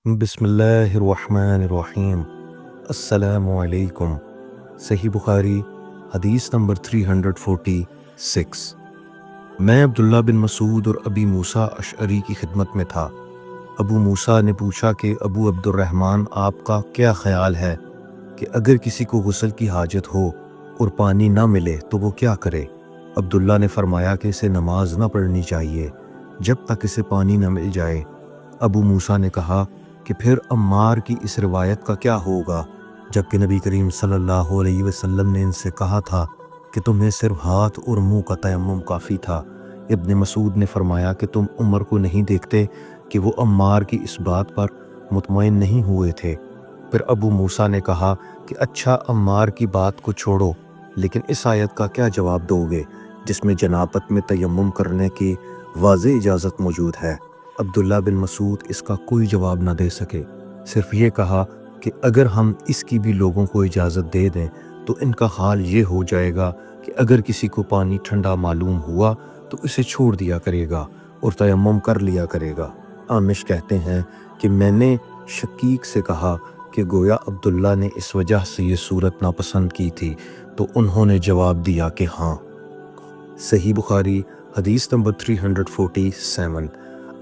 बिस्मिल्लाहिर्रहमानिर्रहीम। अस्सलामु अलैकुम। सही बुखारी हदीस नंबर 346। मैं अब्दुल्ला बिन मसूद और अबी मूसा अशअरी की खिदमत में था। अबू मूसा ने पूछा कि अबू अब्दुर्रहमान, आपका क्या ख्याल है कि अगर किसी को गुस्ल की हाजत हो और पानी ना मिले तो वो क्या करे? अब्दुल्ला ने फरमाया कि इसे नमाज ना पढ़नी चाहिए जब तक इसे पानी न मिल जाए। अबू मूसा ने कहा कि फिर अम्मार की इस रिवायत का क्या होगा, जबकि नबी करीम सल्लल्लाहु अलैहि वसल्लम ने इनसे कहा था कि तुम्हें सिर्फ हाथ और मुंह का तयम्मुम काफ़ी था। इब्न मसूद ने फरमाया कि तुम उमर को नहीं देखते कि वो अम्मार की इस बात पर मुतमईन नहीं हुए थे। फिर अबू मूसा ने कहा कि अच्छा, अम्मार की बात को छोड़ो, लेकिन इस आयत का क्या जवाब दोगे जिसमें जनाबत में तयम्मुम करने की वाज़ेह इजाज़त मौजूद है? अब्दुल्ला बिन मसूद इसका कोई जवाब ना दे सके, सिर्फ ये कहा कि अगर हम इसकी भी लोगों को इजाज़त दे दें तो इनका हाल ये हो जाएगा कि अगर किसी को पानी ठंडा मालूम हुआ तो इसे छोड़ दिया करेगा और तयम्मुम कर लिया करेगा। आमिश कहते हैं कि मैंने शकीक से कहा कि गोया अब्दुल्ला ने इस वजह से ये सूरत नापसंद की थी, तो उन्होंने जवाब दिया कि हाँ। सही बुखारी हदीस नंबर 347।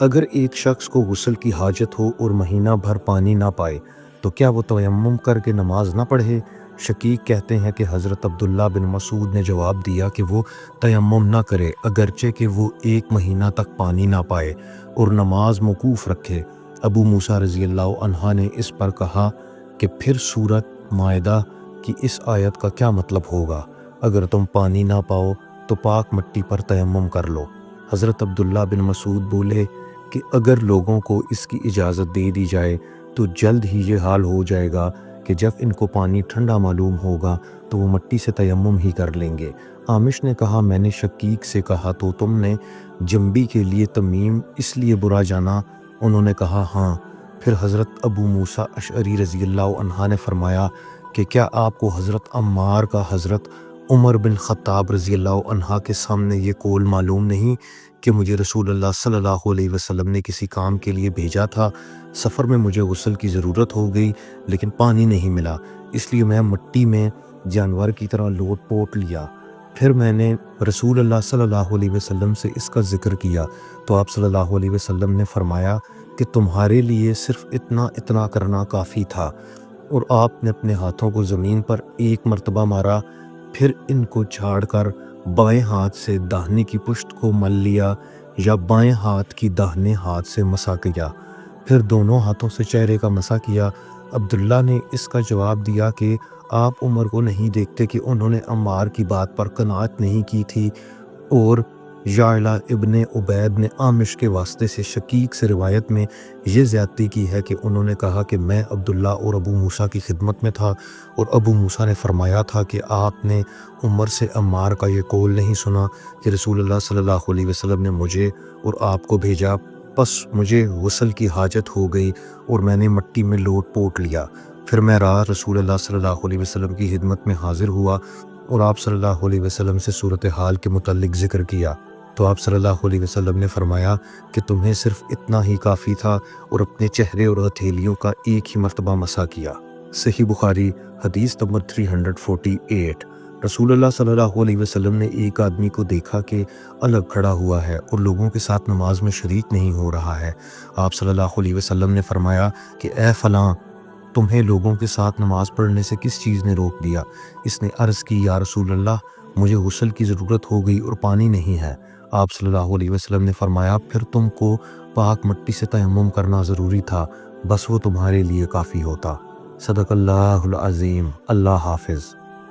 अगर एक शख्स को गुस्ल की हाजत हो और महीना भर पानी ना पाए तो क्या वो तयम्मुम करके नमाज ना पढ़े? शकीक कहते हैं कि हज़रत अब्दुल्ला बिन मसूद ने जवाब दिया कि वो तयम्मुम ना करे अगरचे कि वो एक महीना तक पानी ना पाए और नमाज मौकूफ़ रखे। अबू मूसा रज़ी अल्लाह अन्हा ने इस पर कहा कि फिर सूरत मायदा की इस आयत का क्या मतलब होगा? अगर तुम पानी ना पाओ तो पाक मिट्टी पर तयम्मुम कर लो। हज़रत अब्दुल्ला बिन मसूद बोले कि अगर लोगों को इसकी इजाज़त दे दी जाए तो जल्द ही ये हाल हो जाएगा कि जब इनको पानी ठंडा मालूम होगा तो वो मिट्टी से तयम्मुम ही कर लेंगे। आमिश ने कहा, मैंने शकीक से कहा तो तुमने जंबी के लिए तमीम इसलिए बुरा जाना? उन्होंने कहा हाँ। फिर हज़रत अबू मूसा अशअरी रज़ी अल्लाह अन्हा ने फरमाया कि क्या आपको हज़रत अम्मार का हज़रत उमर बिन ख़त्ताब रज़ी अल्लाह अन्हा के सामने ये कौल मालूम नहीं कि मुझे रसूलुल्लाह सल्लल्लाहु अलैहि वसल्लम ने किसी काम के लिए भेजा था। सफ़र में मुझे गुस्ल की ज़रूरत हो गई लेकिन पानी नहीं मिला, इसलिए मैं मिट्टी में जानवर की तरह लोट पोट लिया। फिर मैंने रसूलुल्लाह सल्लल्लाहु अलैहि वसल्लम से इसका ज़िक्र किया तो आप सल्लल्लाहु अलैहि वसल्लम ने फरमाया कि तुम्हारे लिए सिर्फ इतना इतना करना काफ़ी था। और आपने अपने हाथों को ज़मीन पर एक मरतबा मारा, फिर इनको झाड़कर बाएं हाथ से दाहिने की पुश्त को मल लिया या बाएं हाथ की दाहिने हाथ से मसा किया, फिर दोनों हाथों से चेहरे का मसा किया। अब्दुल्ला ने इसका जवाब दिया कि आप उमर को नहीं देखते कि उन्होंने अम्मार की बात पर कनाअत नहीं की थी? और याला इब्ने उबैद ने आमिश के वास्ते से शकीक से रिवायत में ये ज़्यादती की है कि उन्होंने कहा कि मैं अब्दुल्ला और अबू मूसा की खिदमत में था और अबू मूसा ने फरमाया था कि आपने उमर से अम्मार का ये कौल नहीं सुना कि रसूलुल्लाह सल्लल्लाहु अलैहि वसल्लम ने मुझे और आपको भेजा, बस मुझे गुस्ल की हाजत हो गई और मैंने मिट्टी में लोट पोट लिया। फिर मैं रात रसूलुल्लाह सल्लल्लाहु अलैहि वसल्लम की खिदमत में हाजिर हुआ और आप सल्लल्लाहु अलैहि वसल्लम से सूरत हाल के मुतल्लिक ज़िक्र किया तो आप सल्लल्लाहु अलैहि वसल्लम ने फरमाया कि तुम्हें सिर्फ इतना ही काफ़ी था और अपने चेहरे और हथेलियों का एक ही मरतबा मसा किया। सही बुखारी हदीस नंबर 348। रसूलुल्लाह सल्लल्लाहु अलैहि वसल्लम ने एक आदमी को देखा कि अलग खड़ा हुआ है और लोगों के साथ नमाज में शरीक नहीं हो रहा है। आप सल्लल्लाहु अलैहि वसल्लम ने फरमाया कि ए फ़लाँ, तुम्हें लोगों के साथ नमाज पढ़ने से किस चीज़ ने रोक दिया? इसने अर्ज़ की, या रसूल अल्लाह, मुझे गुस्ल की ज़रूरत हो गई और पानी नहीं है। आप सल्लल्लाहु अलैहि वसल्लम ने फरमाया, फिर तुमको पाक मिट्टी से तयम्मुम करना ज़रूरी था, बस वो तुम्हारे लिए काफ़ी होता। सदक़ल्लाहुल अज़ीम। अल्लाह हाफ़िज़।